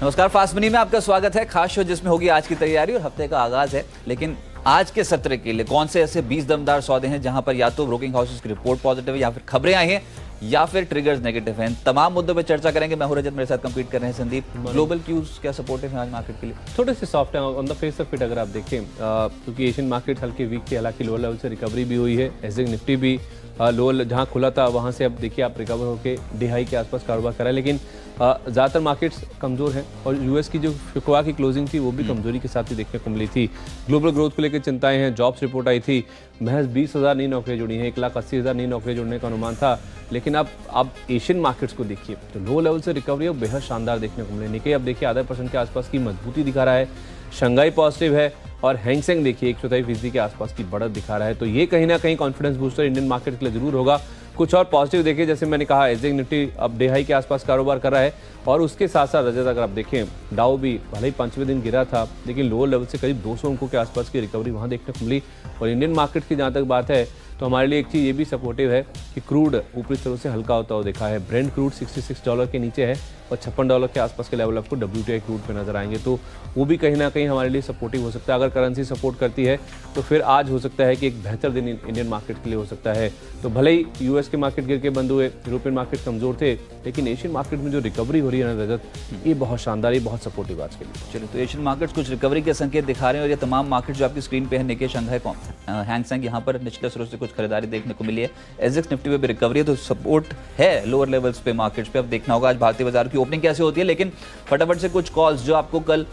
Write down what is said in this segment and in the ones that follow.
नमस्कार, fast money में आपका स्वागत है। खास शो जिसमें होगी आज की तैयारी और हफ्ते का आगाज है। लेकिन आज के सत्र के लिए कौन से ऐसे 20 दमदार सौदे हैं जहां पर या तो ब्रोकिंग हाउसेस की रिपोर्ट पॉजिटिव है, या फिर खबरें आई हैं, या फिर ट्रिगर्स नेगेटिव हैं। तमाम मुद्दों पर चर्चा करेंगे। मैं हूं रजत, मेरे साथ कंप्लीट कर रहे हैं संदीप। ग्लोबल क्यूज क्या सपोर्टिव है आज मार्केट के लिए? थोड़े से सॉफ्ट है on the face of it अगर आप देखें, क्योंकि एशियन मार्केट हल्के वीक थी, हालांकि लोअर लेवल से रिकवरी भी हुई है। एसजेक निफ्टी भी लोअर जहां खुला था वहां से अब देखिए आप रिकवर होकर डिहाई के आसपास कारोबार करा है, लेकिन ज़्यादातर मार्केट्स कमज़ोर हैं और यूएस की जो शुक्रवार की क्लोजिंग थी वो भी कमजोरी के साथ ही देखने को मिली थी। ग्लोबल ग्रोथ को लेकर चिंताएं हैं। जॉब्स रिपोर्ट आई थी, महज 20,000 नई नौकरियां जुड़ी हैं, 1,80,000 नई नौकरियां जुड़ने का अनुमान था। लेकिन अब एशियन मार्केट्स को देखिए तो लो लेवल से रिकवरी अब बेहद शानदार देखने को मिली। निक्केई अब देखिए आधा % के आसपास की मजबूती दिखा रहा है, शंघाई पॉजिटिव है और हैंग सेंग देखिए 1/4% के आसपास की बढ़त दिखा रहा है। तो ये कहीं ना कहीं कॉन्फिडेंस बूस्टर इंडियन मार्केट के लिए जरूर होगा। कुछ और पॉजिटिव देखिए, जैसे मैंने कहा एसजेक निफ्टी अब डिहाई के आसपास कारोबार कर रहा है और उसके साथ साथ रजत अगर आप देखें डाउ भी भले ही 5वें दिन गिरा था, लेकिन लोअर लेवल से करीब 200 अंकों के आसपास की रिकवरी वहां देखने को मिली। और इंडियन मार्केट की जहां तक बात है तो हमारे लिए एक चीज़ ये भी सपोर्टिव है कि क्रूड ऊपरी स्तरों से हल्का होता हुआ देखा है। ब्रेंट क्रूड $66 के नीचे है और $56 के आसपास के लेवल आपको WTI क्रूड पे नजर आएंगे, तो वो भी कहीं ना कहीं हमारे लिए सपोर्टिव हो सकता है। अगर करेंसी सपोर्ट करती है तो फिर आज हो सकता है कि एक बेहतर दिन इंडियन मार्केट के लिए हो सकता है। तो भले ही यूएस के मार्केट गिर के बंद हुए, यूरोपियन मार्केट कमजोर थे, लेकिन एशियन मार्केट में जो रिकवरी हो रही है ना रजत, ये बहुत शानदार, ये बहुत सपोर्टिव आज के लिए। चलिए, तो एशियन मार्केट्स कुछ रिकवरी के संकेत दिखा रहे हैं और ये तमाम मार्केट जो आपकी स्क्रीन पे है, निक्केई, शंघाई, हैंग सेंग, यहाँ पर निचले स्तरों से कुछ खरीदारी देखने को मिली है। एसजेक निफ्टी पे भी रिकवरी है, तो सपोर्ट है लोअर लेवल्स पे मार्केट्स पे। अब देखना होगा आज भारतीय बाजार की ओपनिंग कैसे होती है। लेकिन फटाफट से कुछ कॉल्स जो आपको कल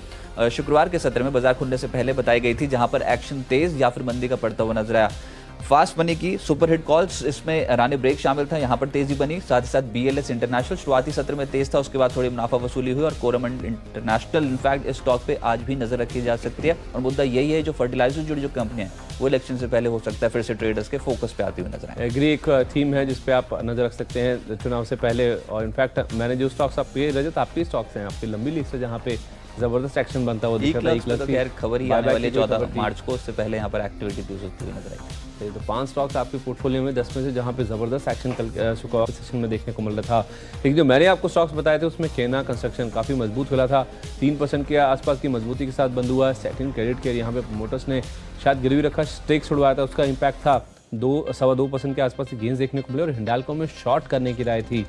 शुक्रवार के सत्र में बाजार खुलने से पहले बताई गई थी, जहां पर एक्शन तेज या फिर मंदी का पड़ता हुआ नजर आया। फास्ट मनी की सुपर हिट कॉल्स, इसमें रानी ब्रेक शामिल था, यहाँ पर तेजी बनी। साथ ही साथ BLS इंटरनेशनल शुरुआती सत्र में तेज था, उसके बाद थोड़ी मुनाफा वसूली हुई और कोरमंड इंटरनेशनल इनफैक्ट इस स्टॉक पे आज भी नजर रखी जा सकती है। और मुद्दा यही है, जो फर्टिलाइजर जुड़ी जो कंपनी है वो इलेक्शन से पहले हो सकता है फिर से ट्रेडर्स के फोकस पे आती हुई नजर आए। एग्री एक थीम है जिसपे आप नजर रख सकते हैं चुनाव से पहले। और इनफैक्ट मैंने जो स्टॉक्स आपके रजत आपके स्टॉक्स हैं, आपकी लंबी लिस्ट है जहाँ पे जबरदस्त एक्शन बनता हुआ दिखा था। खैर खबर ही आने वाली 14 मार्च को, उससे पहले यहाँ पर एक्टिविटी तेज होती हुई नजर आई। तो 5 स्टॉक्स आपके पोर्टफोलियो में 10 में से जहाँ पे जबरदस्त एक्शन कल शुक्रवार सेशन में देखने को मिल रहा था। लेकिन जो मैंने आपको स्टॉक्स बताए थे उसमें केना कंस्ट्रक्शन काफी मजबूत खुला था, 3% के आसपास की मजबूती के साथ बंद हुआ। सेकंड क्रेडिट केयर यहाँ पे प्रोमोटर्स ने शायद गिरवी रखा, स्टेक छुड़वाया था, उसका इम्पैक्ट था 2-2.25% के आसपास की गेंस देखने को मिले। और हिंडाल्को में शॉर्ट करने की राय थी,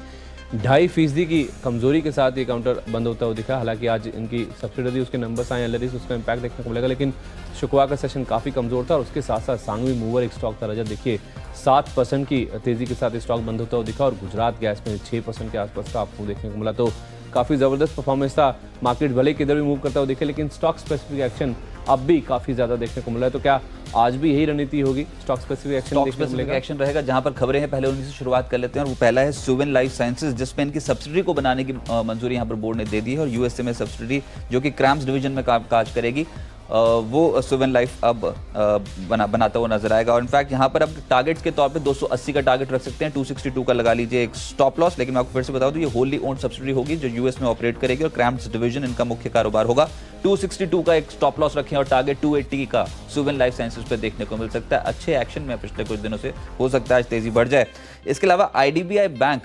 2.5% की कमजोरी के साथ ये काउंटर बंद होता हुआ दिखा। हालांकि आज इनकी सब्सिडरी उसके नंबर्स आए एलरीज, उसका इम्पैक्ट देखने को मिलेगा, लेकिन शुक्रवार का सेशन काफी कमजोर था। और उसके साथ साथ सांगवी मूवर एक स्टॉक था रजत, देखिए 7% की तेजी के साथ स्टॉक बंद होता हुआ दिखा। और गुजरात गैस में 6% के आसपास का आपको देखने को मिला, तो काफी जबरदस्त परफॉर्मेंस था। मार्केट भले किधर भी मूव करता हुआ दिखे, लेकिन स्टॉक स्पेसिफिक एक्शन अब भी काफी ज्यादा देखने को मिला है। तो क्या आज भी यही रणनीति होगी, स्टॉक स्पेसिफिक एक्शन रहेगा? जहां पर खबरें हैं पहले उन्हीं से शुरुआत कर लेते हैं। और वो पहला है सुवेन लाइफ साइंसेज, जिसमें इनकी सब्सिडरी को बनाने की मंजूरी यहां पर बोर्ड ने दे दी है। और यूएसए में सब्सिडरी जो कि क्रैम्स डिवीजन में काज करेगी, वो सुवेन लाइफ अब बनाता हुआ नजर आएगा। और इनफैक्ट यहाँ पर अब टारगेट्स के तौर पे 280 का टारगेट रख सकते हैं, 262 का लगा लीजिए एक स्टॉप लॉस। लेकिन मैं आपको फिर से बता दूं, ये होली ओन्ड सब्सिडरी होगी जो यूएस में ऑपरेट करेगी और क्रैम्स डिवीजन इनका मुख्य कारोबार होगा। 262 का एक स्टॉप लॉस रखें और टारगेट 280 का सुवेन लाइफ साइंसेज पे देखने को मिल सकता है। अच्छे एक्शन में पिछले कुछ दिनों से हो सकता है आज तेजी बढ़ जाए। इसके अलावा IDBI बैंक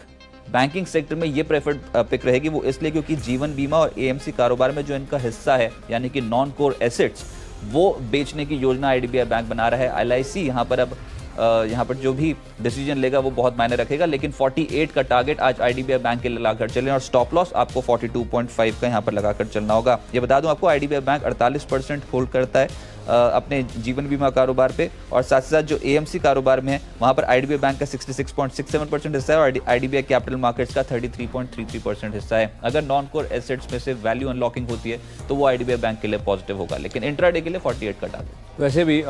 बैंकिंग सेक्टर में ये प्रेफर्ड पिक रहेगी, वो इसलिए क्योंकि जीवन बीमा और AMC कारोबार में जो इनका हिस्सा है, यानी कि नॉन कोर एसेट्स, वो बेचने की योजना IDBI बैंक बना रहा है। LIC यहाँ पर अब यहाँ पर जो भी डिसीजन लेगा वो बहुत मायने रखेगा। लेकिन 48 का टारगेट आज IDBI बैंक के लिए लगाकर चलें और स्टॉप लॉस आपको 42.5 का यहाँ पर लगाकर चलना होगा। ये बता दूं आपको, IDBI बैंक 48% होल्ड करता है अपने जीवन बीमा कारोबार पे, और साथ साथ जो AMC कारोबार में है वहाँ पर IDBI बैंक का 66.67% हिस्सा है और IDBI कैपिटल मार्केट्स का 33.33% हिस्सा है। अगर नॉन कोर एसेट्स में से वैल्यू अनलॉकिंग होती है तो वो IDBI बैंक के लिए पॉजिटिव होगा, लेकिन इंट्राडे के लिए 48 का टारगेट। वैसे भी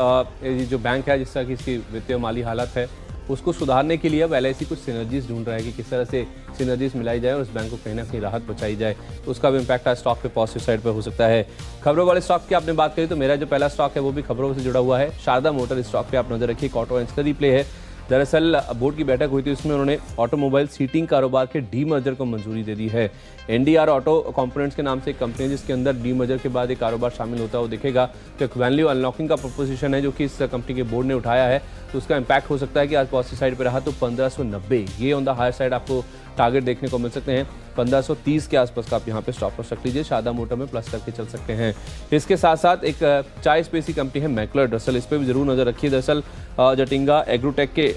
जो बैंक है, जिस तरह की इसकी वित्तीय माली हालत है, उसको सुधारने के लिए अब LIC कुछ सिनर्जीज ढूंढ रहा है कि किस तरह से सिनर्जीज मिलाई जाए और उस बैंक को कहीं ना कहीं राहत पहुंचाई जाए। तो उसका भी इम्पैक्ट आज स्टॉक पे पॉजिटिव साइड पे हो सकता है। खबरों वाले स्टॉक की आपने बात करी तो मेरा जो पहला स्टॉक है वो भी खबरों से जुड़ा हुआ है। शारदा मोटर स्टॉक पे आप नजर रखिए, ऑटो एंसिलरी प्ले है। दरअसल बोर्ड की बैठक हुई थी, उसमें उन्होंने ऑटोमोबाइल सीटिंग कारोबार के डीमर्जर को मंजूरी दे दी है। NDR ऑटो कंपोनेंट्स के नाम से एक कंपनी है जिसके अंदर डीमर्जर के बाद एक कारोबार शामिल होता है, वो दिखेगा। तो एक वैल्यू अनलॉकिंग का प्रपोजिशन है जो कि इस कंपनी के बोर्ड ने उठाया है, तो उसका इम्पैक्ट हो सकता है कि आज पॉजिटिव साइड पर रहा तो 1590, ये ऑन द हायर साइड आपको टारगेट देखने को मिल सकते हैं। 1530 के आसपास का आप यहाँ पे स्टॉप लॉस रख लीजिए, शादा मोटर में प्लस करके चल सकते हैं। इसके साथ साथ एक चाय स्पेस की कंपनी है मैक्लर ड्रसल, इस पर भी जरूर नजर रखिए। दरअसल जटिंगा एग्रोटेक के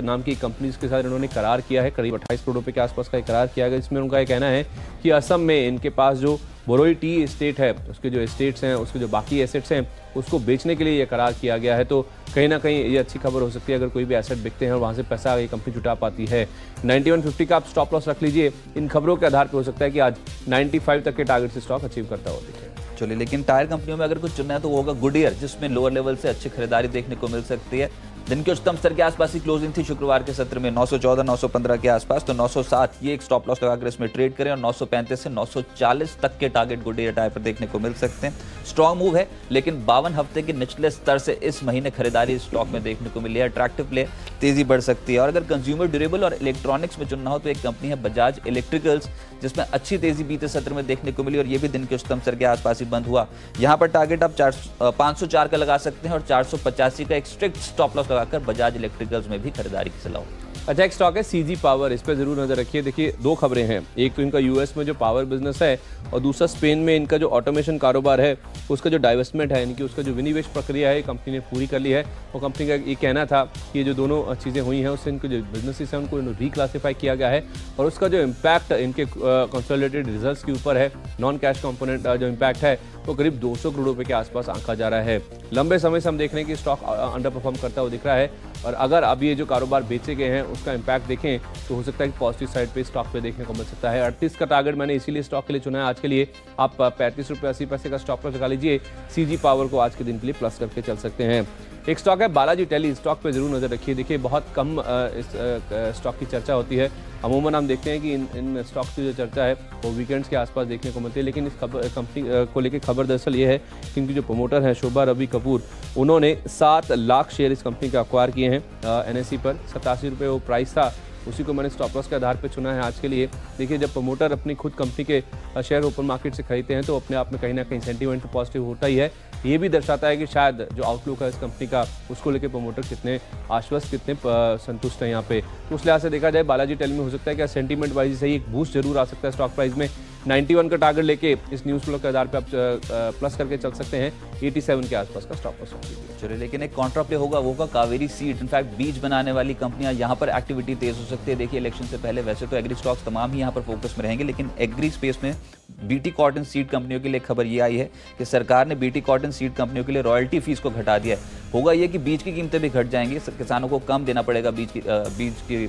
नाम की कंपनीज के साथ इन्होंने करार किया है, करीब 28 करोड़ रुपए के आसपास का करार किया गया। इसमें उनका ये कहना है कि असम में इनके पास जो बोरोई टी एस्टेट है, उसके जो एस्टेट्स हैं, उसके जो बाकी एसेट्स हैं, उसको बेचने के लिए ये करार किया गया है। तो कहीं ना कहीं ये अच्छी खबर हो सकती है, अगर कोई भी एसेट बिकते हैं और वहाँ से पैसा ये कंपनी जुटा पाती है। 9150 का आप स्टॉप लॉस रख लीजिए। इन खबरों के आधार पर हो सकता है कि आज 95 तक के टारगेट से स्टॉक अचीव करता हुआ दिखे। चलिए, लेकिन टायर कंपनियों में अगर कुछ चुनना है तो वो होगा गुडियर, जिसमें लोअर लेवल से अच्छी खरीदारी देखने को मिल सकती है। दिन के उच्चतम स्तर के आसपास ही क्लोजिंग थी शुक्रवार के सत्र में 914 915 के आसपास, तो 907 ये एक स्टॉप लॉस लगाकर इसमें ट्रेड करें और 935 से 940 तक के टारगेट गुडियर टायर पर देखने को मिल सकते हैं। स्ट्रॉन्ग मूव है, लेकिन 52 हफ्ते के निचले स्तर से इस महीने खरीदारी स्टॉक में देखने को मिली है। अट्रैक्टिव प्ले, तेजी बढ़ सकती है। और अगर कंज्यूमर ड्यूरेबल और इलेक्ट्रॉनिक्स में चुनना हो तो एक कंपनी है बजाज इलेक्ट्रिकल्स, जिसमें अच्छी तेजी बीते सत्र में देखने को मिली और ये भी दिन के उच्चतम स्तर के आसपास ही बंद हुआ। यहाँ पर टारगेट आप 504 का लगा सकते हैं और 485 का एक स्ट्रिक्ट स्टॉप लॉस लगाकर बजाज इलेक्ट्रिकल्स में भी खरीदारी की सलाह। अच्छा, एक स्टॉक है सीजी पावर, इस पर जरूर नजर रखिए। देखिए, दो खबरें हैं, एक तो इनका यूएस में जो पावर बिजनेस है और दूसरा स्पेन में इनका जो ऑटोमेशन कारोबार है उसका जो डाइवेस्टमेंट है, इनकी उसका जो विनिवेश प्रक्रिया है कंपनी ने पूरी कर ली है। और कंपनी का ये कहना था कि ये जो दोनों चीज़ें हुई हैं उससे इनके जो बिजनेसेस हैं उनको रिक्लासीफाई किया गया है और उसका जो इम्पैक्ट इनके कंसोलिडेटेड रिजल्ट्स के ऊपर है, नॉन कैश कंपोनेंट जो इम्पैक्ट है वो करीब 200 करोड़ रुपए के आसपास आंका जा रहा है। लंबे समय से हम देख रहे हैं कि स्टॉक अंडर परफॉर्म करता हुआ दिख रहा है और अगर अब ये जो कारोबार बेचे गए हैं उसका इम्पैक्ट देखें तो हो सकता है कि पॉजिटिव साइड पे स्टॉक पे देखने को मिल सकता है। 38 का टारगेट मैंने इसीलिए स्टॉक के लिए चुना है आज के लिए। आप 35 रुपये 80 पैसे का स्टॉप लॉस लगा लीजिए। सीजी पावर को आज के दिन के लिए प्लस करके चल सकते हैं। एक स्टॉक है बालाजी टेली, स्टॉक पे जरूर नजर रखिए। देखिए, बहुत कम इस स्टॉक की चर्चा होती है। अमूमन हम देखते हैं कि इन स्टॉक की जो चर्चा है वो वीकेंड्स के आसपास देखने को मिलती है, लेकिन इस कंपनी को लेकर खबर दरअसल ये है कि इनकी जो प्रमोटर हैं शोभा रवि कपूर, उन्होंने 7 लाख शेयर इस कंपनी का अक्वायर किए हैं एनएसई पर। 87 रुपये वो प्राइस था, उसी को मैंने स्टॉप लॉस के आधार पे चुना है आज के लिए। देखिए, जब प्रमोटर अपनी खुद कंपनी के शेयर ओपन मार्केट से खरीदते हैं तो अपने आप में कहीं ना कहीं सेंटीमेंट तो पॉजिटिव होता ही है। ये भी दर्शाता है कि शायद जो आउटलुक है इस कंपनी का उसको लेकर प्रमोटर कितने आश्वस्त, कितने संतुष्ट हैं यहाँ पे। तो उस लिहाज से देखा जाए बालाजी टेल में हो सकता है कि सेंटीमेंट वाइज सही एक बूस्ट जरूर आ सकता है स्टॉक प्राइस में। 91 का टारगेट लेके इस न्यूज़ फ्लो के आधार पे आप प्लस करके चल सकते हैं। 87 के आसपास का स्टॉप लॉस रखिए। चलिए, लेकिन एक कॉन्ट्रा प्ले होगा, वो होगा कावेरी सीड। इनफैक्ट बीज बनाने वाली कंपनियां यहाँ पर एक्टिविटी तेज हो सकती है। देखिए, इलेक्शन से पहले वैसे तो एग्री स्टॉक्स तमाम ही यहाँ पर फोकस में रहेंगे, लेकिन एग्री स्पेस में बीटी कॉटन सीड कंपनियों के लिए खबर ये आई है कि सरकार ने बीटी कॉटन सीड कंपनियों के लिए रॉयल्टी फीस को घटा दिया है। होगा ये कि बीज की कीमतें भी घट जाएंगी, किसानों को कम देना पड़ेगा बीज की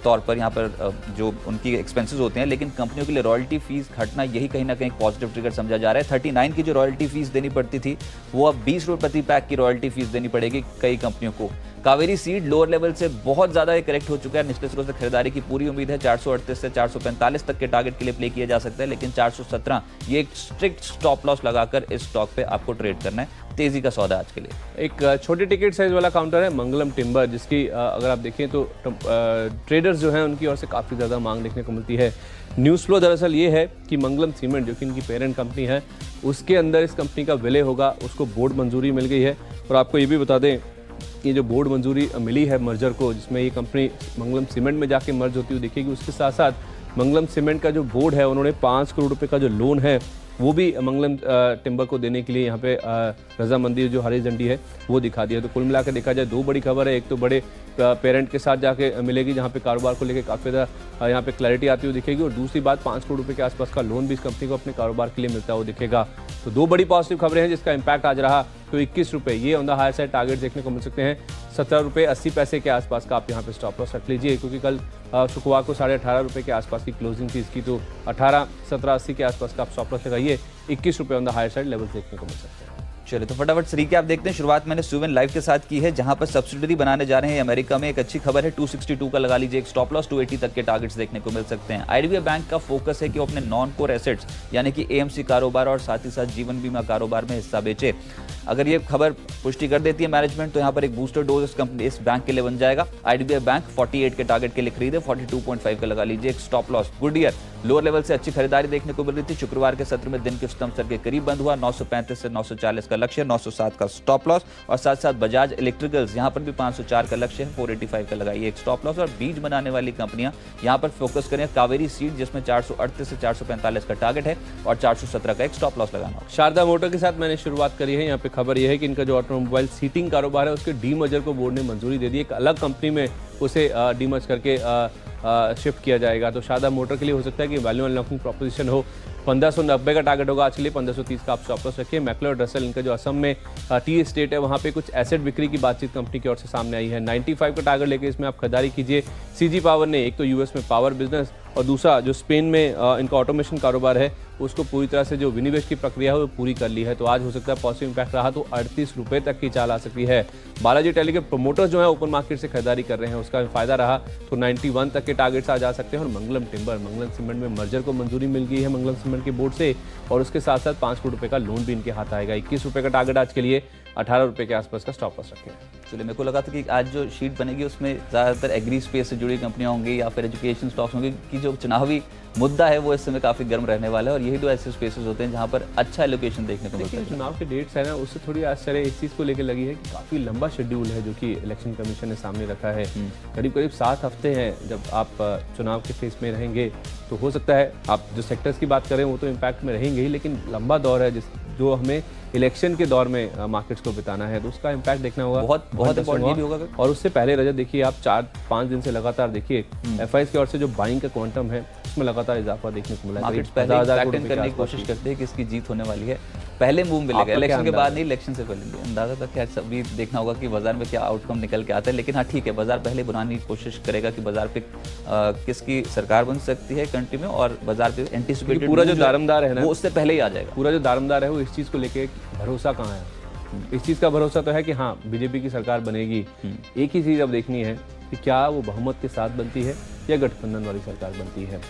तौर पर यहाँ पर जो उनकी एक्सपेंसेस होते हैं, लेकिन कंपनियों के लिए रॉयल्टी फीस घटना यही कहीं ना कहीं पॉजिटिव ट्रिगर समझा जा रहा है। 39 की जो रॉयल्टी फीस देनी पड़ती थी वो अब 20 रुपये प्रति पैक की रॉयल्टी फीस देनी पड़ेगी कई कंपनियों को। कावेरी सीड लोअर लेवल से बहुत ज़्यादा करेक्ट हो चुका है, निचले स्तरों से खरीदारी की पूरी उम्मीद है। 438 से 445 तक के टारगेट के लिए प्ले किया जा सकता है, लेकिन 417 ये एक स्ट्रिक्ट स्टॉप लॉस लगाकर इस स्टॉक पे आपको ट्रेड करना है। तेजी का सौदा आज के लिए। एक छोटी टिकट साइज वाला काउंटर है मंगलम टिम्बर, जिसकी अगर आप देखें तो ट्रेडर्स जो हैं उनकी ओर से काफ़ी ज़्यादा मांग देखने को मिलती है। न्यूज़ फ्लो दरअसल ये है कि मंगलम सीमेंट जो कि इनकी पेरेंट कंपनी है उसके अंदर इस कंपनी का विलय होगा, उसको बोर्ड मंजूरी मिल गई है। और आपको ये भी बता दें कि जो बोर्ड मंजूरी मिली है मर्जर को, जिसमें ये कंपनी मंगलम सीमेंट में जाके मर्ज होती हुई दिखेगी, उसके साथ साथ मंगलम सीमेंट का जो बोर्ड है उन्होंने 5 करोड़ रुपए का जो लोन है वो भी मंगलम टिम्बर को देने के लिए यहाँ पे रजामंदी जो हरी झंडी है वो दिखा दी है। तो कुल मिलाकर देखा जाए दो बड़ी खबर है, एक तो बड़े पेरेंट के साथ जाके मिलेगी जहाँ पे कारोबार को लेकर काफ़ी ज़्यादा यहाँ पे क्लैरिटी आती हुई दिखेगी, और दूसरी बात 5 करोड़ रुपए के आसपास का लोन भी इस कंपनी को अपने कारोबार के लिए मिलता हुआ दिखेगा। तो दो बड़ी पॉजिटिव खबरें हैं जिसका इम्पैक्ट आज रहा। तो 21 रुपये ये on the higher side target देखने को मिल सकते हैं। 17 रुपये 80 पैसे के आसपास का आप यहाँ पे स्टॉप लॉस रख लीजिए, क्योंकि कल शुक्रवार को 18.5 रुपये के आसपास की क्लोजिंग थी इसकी, तो 18, 17, 80 के आसपास का आप स्टॉप लॉस लगाइए। 21 रुपये on the higher side level देखने को मिल सकते हैं। चलिए तो फटाफट से रिकैप देखते हैं। शुरुआत मैंने सुवेन लाइफ के साथ की है, जहां पर सब्सिडरी बनाने जा रहे हैं अमेरिका में। एक अच्छी खबर है, 262 का लगा लीजिए, एक स्टॉप लॉस 280 तक के टारगेट्स देखने को मिल सकते हैं। आईडीबीआई बैंक का फोकस है कि वो अपने नॉन कोर एसेट्स यानी कि एएमसी कारोबार और साथ ही साथ जीवन बीमा कारोबार में हिस्सा बेचे। अगर ये खबर पुष्टि कर देती है मैनेजमेंट तो यहाँ पर एक बूस्टर डोज इस बैंक के लिए बन जाएगा। आईडीबीआई बैंक 48 के टारगेट के लिए खरीदे, 42.5 का लगा लीजिए, एक stop loss. Goodyear lower level से अच्छी खरीदारी देखने को मिल रही थी। शुक्रवार के सत्र में दिन के उच्चतम स्तर के करीब बंद हुआ। 935 से 940 का लक्ष्य, 907 का स्टॉप लॉस और साथ साथ बजाज इलेक्ट्रिकल्स यहां पर भी 504 का लक्ष्य है, 485 का लगाइए एक स्टॉप लॉस। और बीज बनाने वाली कंपनियां यहां पर फोकस करें कावेरी सीड, जिसमें 438 से 445 का टारगेट है और 417 का एक स्टॉप लॉस लगाना होगा। शारदा मोटर के साथ मैंने शुरुआत करी है। यहाँ पे खबर यह है कि इनका जो ऑटोमोबाइल सीटिंग कारोबार है उसके डीमर्जर को बोर्ड ने मंजूरी दे दी। एक अलग कंपनी में उसे डीमर्ज करके शिफ्ट किया जाएगा। तो शारदा मोटर के लिए हो सकता है कि वैल्यू अनलॉकिंग प्रोपोजिशन हो। 1590 का टारगेट होगा आज के लिए, 1530 का आप स्टॉप लॉस रखिए। मैक्लोर ड्रसेल, इनका जो असम में टी एस्टेट है वहाँ पे कुछ एसेट बिक्री की बातचीत कंपनी की ओर से सामने आई है। 95 का टारगेट लेके इसमें आप खरीदारी कीजिए। सीजी पावर ने एक तो यूएस में पावर बिजनेस और दूसरा जो स्पेन में इनका ऑटोमेशन कारोबार है उसको पूरी तरह से जो विनिवेश की प्रक्रिया है वो पूरी कर ली है। तो आज हो सकता है पॉजिटिव इंपैक्ट रहा तो 38 रुपये तक की चाल आ सकती है। बालाजी टेली के प्रोमोटर्स जो है ओपन मार्केट से खरीदारी कर रहे हैं, उसका फायदा रहा तो 91 तक के टारगेट्स आ जा सकते हैं। और मंगलम टिम्बर, मंगलम सीमेंट में मर्जर को मंजूरी मिल गई है मंगलम सीमेंट के बोर्ड से और उसके साथ साथ 5 करोड़ रुपये का लोन भी इनके हाथ आएगा। 21 रुपये का टारगेट आज के लिए, 18 रुपये के आसपास का स्टॉप लॉस रखें। चलिए, मेरे को लगा था कि आज जो शीट बनेगी उसमें ज़्यादातर एग्री स्पेस से जुड़ी कंपनियां होंगी या फिर एजुकेशन स्टॉक्स होंगे, कि जो चुनावी मुद्दा है वो इस समय काफ़ी गर्म रहने वाला है और यही दो ऐसे स्पेसेस होते हैं जहां पर अच्छा एलोकेशन देखने को मिलता है। चुनाव के डेट्स है ना, उससे थोड़ी आश्चर्य इस चीज़ को लेकर लगी है कि काफ़ी लंबा शेड्यूल है जो कि इलेक्शन कमीशन ने सामने रखा है। करीब करीब 7 हफ्ते हैं जब आप चुनाव के फेस में रहेंगे। तो हो सकता है आप जो सेक्टर्स की बात करें वो तो इम्पैक्ट में रहेंगे ही, लेकिन लंबा दौर है जो हमें इलेक्शन के दौर में मार्केट्स को बिताना है तो उसका इम्पैक्ट देखना होगा। बहुत इंपॉर्टेंट भी होगा। और उससे पहले रजत देखिए, आप 4-5 दिन से लगातार देखिए एफआईएस की ओर से जो बाइंग का क्वांटम है उसमें लगातार इजाफा देखने को मिला है। मार्केट्स पहले ही करने की कोशिश करते हैं कि इसकी जीत होने वाली है, पहले मूव मिलेगा, इलेक्शन के बाद नहीं, इलेक्शन से पहले। अंदाजा था खैर सभी देखना होगा कि बाजार में क्या आउटकम निकल के आता है, लेकिन हाँ ठीक है, बाजार पहले बनाने की कोशिश करेगा कि बाजार पे किसकी सरकार बन सकती है कंट्री में और बाजार पे एंटीसिपेटेड पूरा जो दारमदार है ना वो उससे पहले ही आ जाएगा। पूरा जो दारमदार है वो इस चीज़ को लेके भरोसा कहाँ है। इस चीज़ का भरोसा तो है कि हाँ बीजेपी की सरकार बनेगी। एक ही चीज़ अब देखनी है कि क्या वो बहुमत के साथ बनती है या गठबंधन वाली सरकार बनती है,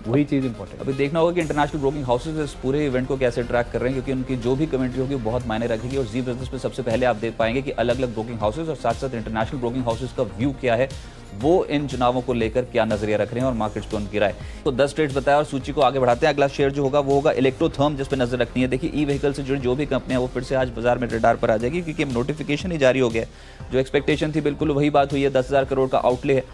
वही चीज़ इंपॉर्टेंट। अभी देखना होगा कि इंटरनेशनल ब्रोकिंग हाउसेज इस पूरे इवेंट को कैसे ट्रैक कर रहे हैं, क्योंकि उनकी जो भी कमेंट्री होगी बहुत मायने रखेगी। और जी बिजनेस पे सबसे पहले आप देख पाएंगे कि अलग अलग ब्रोकिंग हाउसेज और साथ साथ इंटरनेशनल ब्रोकिंग हाउसेज का व्यू क्या है, वो इन चुनावों को लेकर क्या नजरिया रख रहे हैं और मार्केट्स पे उनकी राय। तो 10 ट्रेड्स बताया और सूची को आगे बढ़ाते हैं। अगला शेयर जो होगा वो होगा इलेक्ट्रोथर्म, जिस पर नजर रखनी है। देखिए, ई व्हीकल से जुड़ी जो भी कंपनियां वो फिर से आज बाजार में रडार पर आ जाएगी, क्योंकि नोटिफिकेशन ही जारी हो गया है। जो एक्सपेक्टेशन थी बिल्कुल वही बात हुई है, 10,000 करोड़ का आउटले है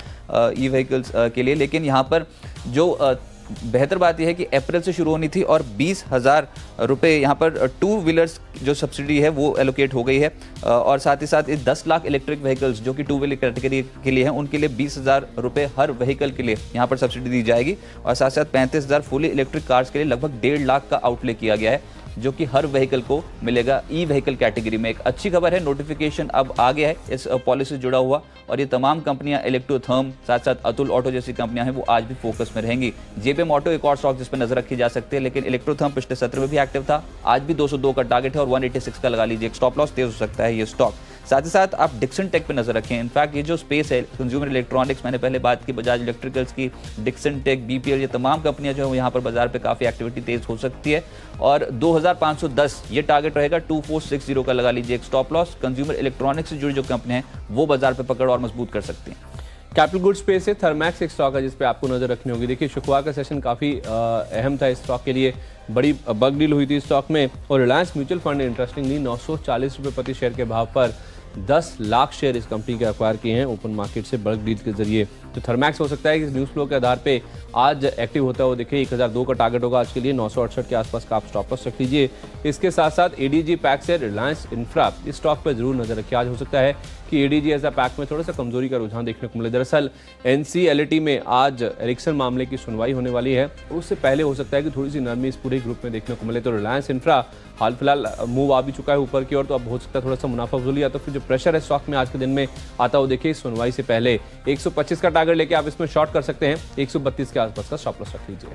ई व्हीकल्स के लिए। लेकिन यहाँ पर जो बेहतर बात यह है कि अप्रैल से शुरू होनी थी और 20,000 रुपये यहाँ पर 2 व्हीलर्स जो सब्सिडी है वो एलोकेट हो गई है। और साथ ही साथ 10 लाख इलेक्ट्रिक व्हीकल्स जो कि 2 व्हीलर कैटेगरी के लिए हैं उनके लिए 20,000 रुपये हर व्हीकल के लिए यहाँ पर सब्सिडी दी जाएगी। और साथ साथ 35,000 फुली इलेक्ट्रिक कार्स के लिए लगभग 1.5 लाख का आउटले किया गया है, जो कि हर व्हीकल को मिलेगा ई व्हीकल कैटेगरी में। एक अच्छी खबर है, नोटिफिकेशन अब आ गया है इस पॉलिसी से जुड़ा हुआ और ये तमाम कंपनियां इलेक्ट्रोथर्म साथ साथ अतुल ऑटो जैसी कंपनियां हैं वो आज भी फोकस में रहेंगी। जेपीएम ऑटो एक और स्टॉक जिस पर नजर रखी जा सकती है, लेकिन इलेक्ट्रोथर्म पिछले सत्र में भी एक्टिव था, आज भी 202 का टारगेट है और 186 का लगा लीजिए एक स्टॉप लॉस, तेज हो सकता है ये स्टॉक। साथ ही साथ आप डिक्सन टेक पे नजर रखें। इनफैक्ट ये जो स्पेस है कंज्यूमर इलेक्ट्रॉनिक्स, मैंने पहले बात की बजाज इलेक्ट्रिकल्स की, डिक्सन टेक, बीपीएल, ये तमाम कंपनियां जो है यहाँ पर बाजार पे काफी एक्टिविटी तेज हो सकती है और 2510 ये टारगेट रहेगा, 2460 का लगा लीजिए एक स्टॉप लॉस। कंज्यूमर इलेक्ट्रॉनिक्स से जुड़ी जो कंपनियां हैं वो बाजार पे पकड़ और मजबूत कर सकती हैं। कैपिटल गुड्स स्पेस से थर्मैक्स एक स्टॉक है जिस पे आपको नजर रखनी होगी। देखिए, शुक्रवार का सेशन काफी अहम था इस स्टॉक के लिए, बड़ी बग डील हुई थी स्टॉक में और रिलायंस म्यूचुअल फंड ने इंटरेस्टिंगली 940 रुपये प्रति शेयर के भाव पर 10 लाख शेयर इस कंपनी के एक्वायर किए हैं ओपन मार्केट से बल्क डील के जरिए। तो थर्मैक्स हो सकता है कि न्यूज़ फ्लो के आधार पे आज एक्टिव होता है वो देखिए 1002 का टारगेट होगा आज के लिए, 968 के आसपास का आप स्टॉप लॉस रख लीजिए। इसके साथ साथ एडीजी पैक से रिलायंस इंफ्रा इस स्टॉक पर जरूर नजर रखिए। आज हो सकता है कि एडीजी एज अ पैक में थोड़ा सा कमजोरी का रुझान देखने को मिले। दरअसल एनसीएलटी में आज एरिक्सन मामले की सुनवाई होने वाली है और उससे पहले हो सकता है कि थोड़ी सी नरमी इस पूरे ग्रुप में देखने को मिले। तो रिलायंस इंफ्रा हाल फिलहाल मूव आ भी चुका है ऊपर की ओर, तो अब हो सकता है थोड़ा सा मुनाफा वसूली या तो फिर जो प्रेशर है स्टॉक में आज के दिन में आता हो देखिए सुनवाई से पहले 125 का टारगेट लेके आप इसमें शॉर्ट कर सकते हैं, 132 के आसपास का स्टॉप लॉस रख लीजिए।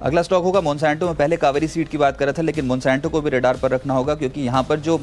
अगला स्टॉक होगा मोनसैंटो। में पहले कावेरी सीड की बात कर रहा था, लेकिन मोनसैंटो को भी रडार पर रखना होगा, क्योंकि यहाँ पर जो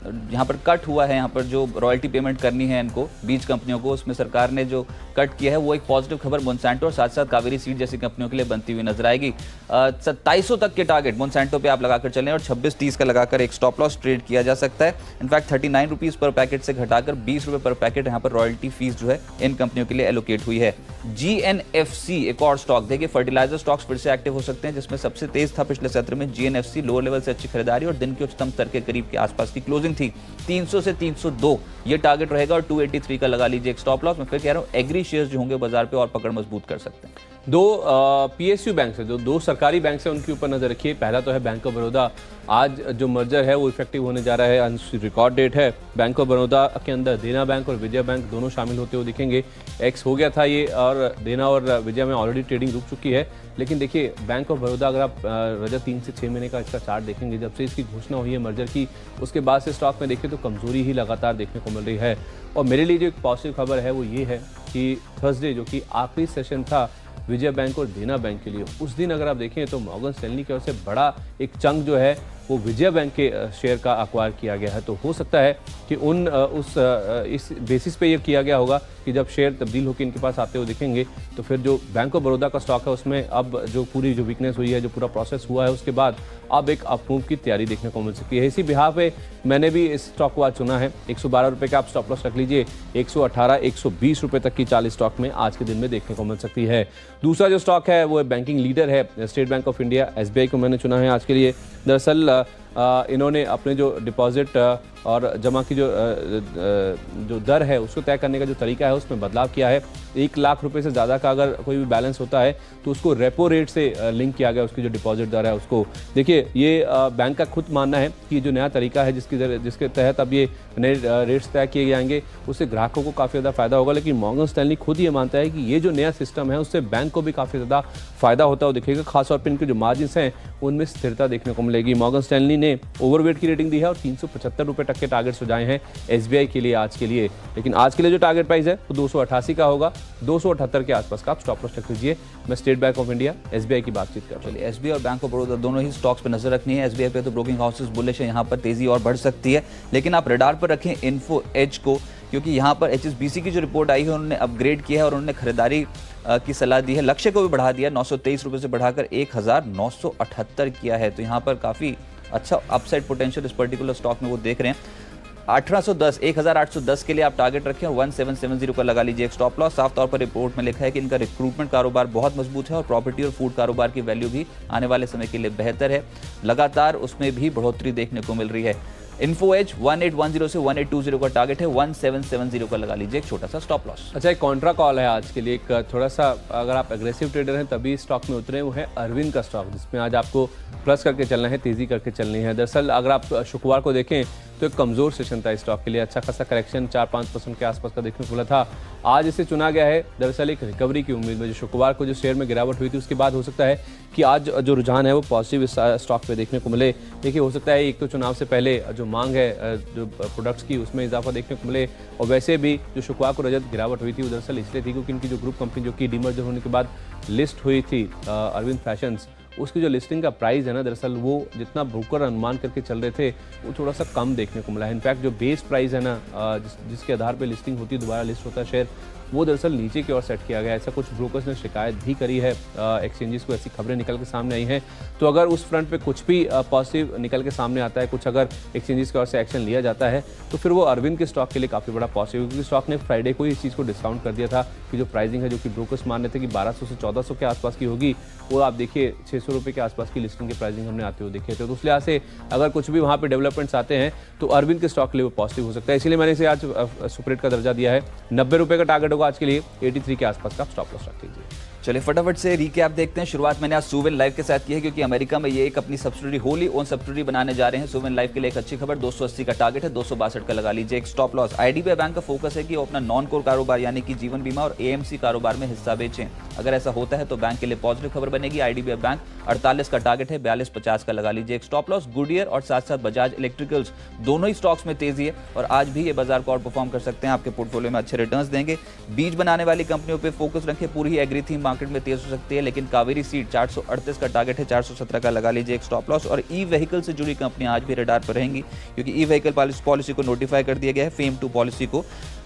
यहाँ पर कट हुआ है, यहाँ पर जो रॉयल्टी पेमेंट करनी है इनको बीज कंपनियों को, उसमें सरकार ने जो कट किया है वो एक पॉजिटिव खबर मोन्सैंटो और साथ साथ कावेरी सीड जैसी कंपनियों के लिए बनती हुई नजर आएगी। 2700 तक के टारगेट मोन्सैंटो पे आप लगाकर चलें और 26-30 का लगाकर एक स्टॉप लॉस ट्रेड किया जा सकता है। इनफैक्ट 39 रुपीज पर पैकेट से घटाकर 20 रुपए पर पैकेट यहाँ पर रॉयल्टी फीस जो है इन कंपनियों के लिए एलोकेट हुई है। GNFC एक और स्टॉक, देखिए फर्टिलाइजर स्टॉक्स फिर से एक्टिव हो सकते हैं, जिसमें सबसे तेज था पिछले सत्र में GNFC, लोअर लेवल से अच्छी खरीदारी और दिन के उच्चतम स्तर के करीब के आसपास की क्लोजिंग थी। 300 से 302 ये टारगेट रहेगा और 283 का लगा लीजिए एक स्टॉप लॉस। मैं फिर कह रहा हूं एग्री शेयर्स जो होंगे बाजार पे और पकड़ मजबूत कर सकते हैं। दो PSU बैंक है, जो दो सरकारी बैंक है, उनके ऊपर नजर रखिए। पहला तो है बैंक ऑफ बड़ौदा। आज जो मर्जर है वो इफेक्टिव होने जा रहा है, रिकॉर्ड डेट है। बैंक ऑफ बड़ौदा के अंदर देना बैंक और विजया बैंक दोनों शामिल होते हुए दिखेंगे। एक्स हो गया था ये, और देना और विजया में ऑलरेडी ट्रेडिंग रुक चुकी है। लेकिन देखिए बैंक ऑफ बड़ौदा, अगर आप रजत 3 से 6 महीने का इसका चार्ट देखेंगे, जब से इसकी घोषणा हुई है मर्जर की, उसके बाद से स्टॉक में देखें तो कमजोरी ही लगातार देखने को मिल रही है। और मेरे लिए जो एक पॉजिटिव खबर है वो ये है कि थर्सडे जो कि आखिरी सेशन था विजया बैंक और देना बैंक के लिए, उस दिन अगर आप देखें तो मॉर्गन स्टैनली की ओर से बड़ा एक चंक जो है वो विजया बैंक के शेयर का अक्वायर किया गया है। तो हो सकता है कि इस बेसिस पे ये किया गया होगा कि जब शेयर तब्दील होकर इनके पास आते हुए दिखेंगे तो फिर जो बैंक ऑफ बड़ौदा का स्टॉक है उसमें अब जो पूरी जो वीकनेस हुई है, जो पूरा प्रोसेस हुआ है, उसके बाद अब एक अपमूव की तैयारी देखने को मिल सकती है। इसी बिहाफ पे मैंने भी इस स्टॉक को आज चुना है। 112 रुपये का आप स्टॉप लॉस रख लीजिए। 118, 120 रुपये तक की 40 स्टॉक में आज के दिन में देखने को मिल सकती है। दूसरा जो स्टॉक है वो बैंकिंग लीडर है state bank of India, SBI को मैंने चुना है आज के लिए। दरअसल इन्होंने अपने जो डिपॉजिट और जमा की जो दर है उसको तय करने का जो तरीका है उसमें बदलाव किया है। 1 लाख रुपए से ज़्यादा का अगर कोई भी बैलेंस होता है तो उसको रेपो रेट से लिंक किया गया, उसकी जो डिपॉजिट दर है उसको। देखिए ये बैंक का खुद मानना है कि जो नया तरीका है जिसके तहत अब ये नए रेट्स तय किए जाएंगे उससे ग्राहकों को काफ़ी ज़्यादा फायदा होगा। लेकिन मॉर्गन स्टैनली खुद ये मानता है कि ये जो नया सिस्टम है उससे बैंक को भी काफ़ी ज़्यादा फायदा होता हुआ दिखेगा। खासतौर पर इनके जो मार्जिन्स हैं उनमें स्थिरता देखने को मिलेगी। मॉर्गन स्टैनली ने ओवरवेट की रेटिंग दी है और 375 रुपये तक के टारगेट्स हो जाए हैं SBI के लिए आज के लिए। लेकिन आज के लिए जो टारगेट प्राइस है वो 288 का होगा। 278 के आसपास का आप स्टॉप लॉस रख लीजिए। मैं state bank of India SBI की बातचीत कर रहा हूं। चलिए SBI और बैंक ऑफ बड़ौदा दोनों ही स्टॉक्स पर नजर रखनी है। SBI पे तो ब्रोकिंग हाउसेस बुलिश है, यहाँ पर तेजी और बढ़ सकती है, लेकिन आप रडार पर रखें इन्फो एज को, क्योंकि यहाँ पर HSBC की जो रिपोर्ट आई है उन्होंने अपग्रेड किया है और उन्होंने खरीदारी की सलाह दी है। लक्ष्य को भी बढ़ा दिया, 923 रुपये से बढ़ाकर 1978 किया है। तो यहाँ पर काफ़ी अच्छा अपसाइड पोटेंशियल इस पर्टिकुलर स्टॉक में वो देख रहे हैं। 1810 के लिए आप टारगेट रखें और 1770 का लगा लीजिए एक स्टॉप लॉस। साफ तौर पर रिपोर्ट में लिखा है कि इनका रिक्रूटमेंट कारोबार बहुत मजबूत है और प्रॉपर्टी और फूड कारोबार की वैल्यू भी आने वाले समय के लिए बेहतर है। लगातार उसमें भी बढ़ोतरी देखने को मिल रही है। इन्फो एज 1810 से 1820 का टारगेट है, 1770 का लगा लीजिए एक छोटा सा स्टॉप लॉस। अच्छा, एक कॉन्ट्रा कॉल है आज के लिए, एक थोड़ा सा अगर आप एग्रेसिव ट्रेडर हैं तभी स्टॉक में उतरे, वो है अरविंद का स्टॉक, जिसमें आज आपको प्लस करके चलना है, तेजी करके चलनी है। दरअसल अगर आप शुक्रवार को देखें तो एक कमजोर सेशन था स्टॉक के लिए, अच्छा खासा करेक्शन 4-5% के आसपास का देखने को मिला था। आज इसे चुना गया है दरअसल एक रिकवरी की उम्मीद में। जो शुक्रवार को जो शेयर में गिरावट हुई थी उसके बाद हो सकता है कि आज जो रुझान है वो पॉजिटिव स्टॉक पे देखने को मिले। देखिए हो सकता है एक तो चुनाव से पहले जो मांग है जो प्रोडक्ट्स की उसमें इजाफा देखने को मिले, और वैसे भी जो शुक्रवार को रजत गिरावट हुई थी वो दरअसल इसलिए थी क्योंकि इनकी जो ग्रुप कंपनी जो कि डीमर्जर होने के बाद लिस्ट हुई थी अरविंद फैशंस, उसकी जो लिस्टिंग का प्राइस है ना, दरअसल वो जितना ब्रोकर अनुमान करके चल रहे थे वो थोड़ा सा कम देखने को मिला है। इनफैक्ट जो बेस प्राइस है ना जिसके आधार पे लिस्टिंग होती है, दोबारा लिस्ट होता है शेयर, वो दरअसल नीचे की ओर सेट किया गया है। ऐसा कुछ ब्रोकर्स ने शिकायत भी करी है, एक्सचेंजेस को ऐसी खबरें निकल के सामने आई हैं। तो अगर उस फ्रंट पे कुछ भी पॉजिटिव निकल के सामने आता है, कुछ अगर एक्सचेंजेस की ओर से एक्शन लिया जाता है तो फिर वो अरविंद के स्टॉक के लिए काफ़ी बड़ा पॉजिटिव, क्योंकि स्टॉक ने फ्राइडे को ही इस चीज़ को डिस्काउंट कर दिया था कि जो प्राइसिंग है जो कि ब्रोकर्स मान रहे थे कि 1200 से 1400 के आसपास की होगी, वो आप देखिए 600 रुपये के आसपास की लिस्टिंग की प्राइसिंग हमने आते हुए देखे थे। तो उस लिहाज से अगर कुछ भी वहाँ पे डेवलपमेंट्स आते हैं तो अरविंद के स्टॉक के लिए वो पॉजिटिव हो सकता है। इसीलिए मैंने इसे आज सुपरहिट का दर्जा दिया है। 90 रुपये का टारगेट होगा आज के लिए, 83 के आसपास का स्टॉप लॉस रख लीजिए। चलिए फटाफट से रीकैप देखते हैं। शुरुआत मैंने आज सुवेन लाइफ के साथ की है, क्योंकि अमेरिका में ये एक अपनी सब्सिडरी होली ओन सब्सिडरी बनाने जा रहे हैं। सुवेन लाइफ के लिए एक अच्छी खबर, 280 का टारगेट है, 262 का लगा लीजिए एक स्टॉप लॉस। IDBI बैंक का फोकस है कि वो अपना नॉन कोर कारोबार यानी कि जीवन बीमा और AMC कारोबार में हिस्सा बेचें। अगर ऐसा होता है तो बैंक के लिए पॉजिटिव खबर बनेगी। IDBI बैंक 48 का टारगेट है, 42.50 का लगा लीजिए एक स्टॉप लॉस। गुडियर और साथ साथ बजाज इलेक्ट्रिकल्स दोनों ही स्टॉक्स में तेजी है और आज भी ये बाजार को आउट परफॉर्म कर सकते हैं, आपके पोर्टफोलियो में अच्छे रिटर्न्स देंगे। बीज बनाने वाली कंपनियों पे फोकस रखें, पूरी एग्री थीम मार्केट में तेज हो सकती है, लेकिन कावेरी सीड 438 का टारगेट है, 417 का लगा लीजिए एक स्टॉप लॉस। और ई व्हीकल से जुड़ी कंपनियां आज भी रडार पर रहेंगी, क्योंकि ई व्हीकल पॉलिसी को नोटिफाई कर दिया गया है, फेम 2 पॉलिसी को।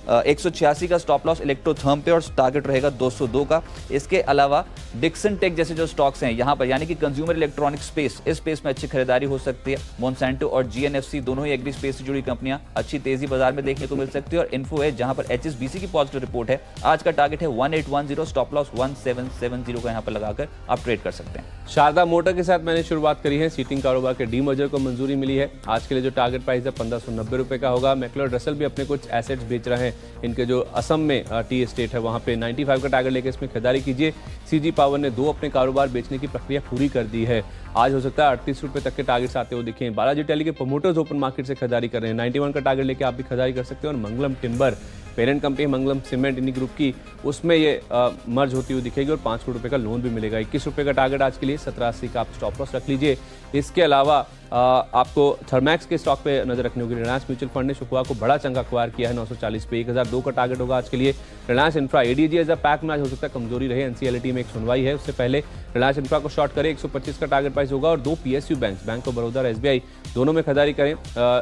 186 का स्टॉप लॉस इलेक्ट्रोथर्म पे और टारगेट रहेगा 202 का। इसके अलावा डिक्सन टेक जैसे जो स्टॉक्स हैं यहाँ पर, यानी कि कंज्यूमर इलेक्ट्रॉनिक स्पेस, इस स्पेस में अच्छी खरीदारी हो सकती है। मोनसेंटो और जीएनएफसी दोनों ही एग्री स्पेस से जुड़ी कंपनियां अच्छी तेजी बाजार में देखने को मिल सकती है। और इन्फो है जहां पर एचएसबीसी की पॉजिटिव रिपोर्ट है, आज का टारगेट है 1810, स्टॉप लॉस 1770 का यहाँ पर लगाकर आप ट्रेड कर सकते हैं। शारदा मोटर के साथ मैंने शुरुआत करी है। सीटिंग कारोबार के डीमर्जर को मंजूरी मिली है। आज के लिए जो टारगेट प्राइस है 1590 रुपए का होगा। मैक्लोर रसल भी अपने कुछ एसेट्स बेच रहे हैं। इनके जो असम में टी एस्टेट है वहां पे 95 का टारगेट लेकर इसमें खरीदारी कीजिए। सीजी पावर ने 2 अपने कारोबार बेचने की प्रक्रिया पूरी कर दी है। आज हो सकता है 38 रुपए तक के टारगेट्स आते हुए दिखें। बालाजी टेली के प्रमोटर्स ओपन मार्केट से खरीदारी कर रहे हैं। 91 का टारगेट लेके आप भी खरीदारी कर सकते हैं। और मंगलम टिम्बर पेरेंट कंपनी मंगलम सीमेंट इन्हीं ग्रुप की, उसमें ये मर्ज होती हुई दिखेगी और 5 करोड़ रुपए का लोन भी मिलेगा। 21 रुपए का टारगेट आज के लिए, 1780 का आप स्टॉप लॉस रख लीजिए। इसके अलावा आपको थर्मैक्स के स्टॉक पे नजर रखनी होगी। रिलायंस म्यूचुअल फंड ने शुक्रवार को बड़ा चंगा एक्वायर किया है 940 पे, 1002 का टारगेट होगा आज के लिए। Reliance infra ADG as a pack में आज हो सकता है कमजोरी रहे। एनसीएलटी में एक सुनवाई है, उससे पहले रिलायंस इंफ्रा को शॉर्ट करें। 125 का टारगेट प्राइस होगा। और 2 PSU bank, bank of Baroda और एसबीआई दोनों में खरीदारी करें।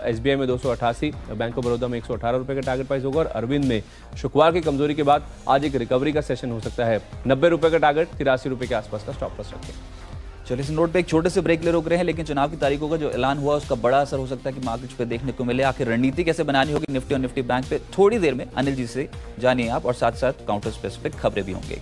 एसबीआई में 288, बैंक ऑफ बड़ौदा में 118 रुपए का टारगेट प्राइस होगा। और अरविंद में शुक्रवार की कमजोरी के बाद आज एक रिकवरी का सेशन हो सकता है। 90 रुपए का टारगेट, 83 रुपए के आसपास का स्टॉप लॉस रखें। चलिए, इस नोट पे एक छोटे से ब्रेक ले रोक रहे हैं, लेकिन चुनाव की तारीखों का जो ऐलान हुआ उसका बड़ा असर हो सकता है कि मार्केट्स पे देखने को मिले। आखिर रणनीति कैसे बनानी होगी निफ्टी और निफ्टी बैंक पे, थोड़ी देर में अनिल जी से जानिए आप, और साथ साथ काउंटर स्पेसिफिक खबरें भी होंगी।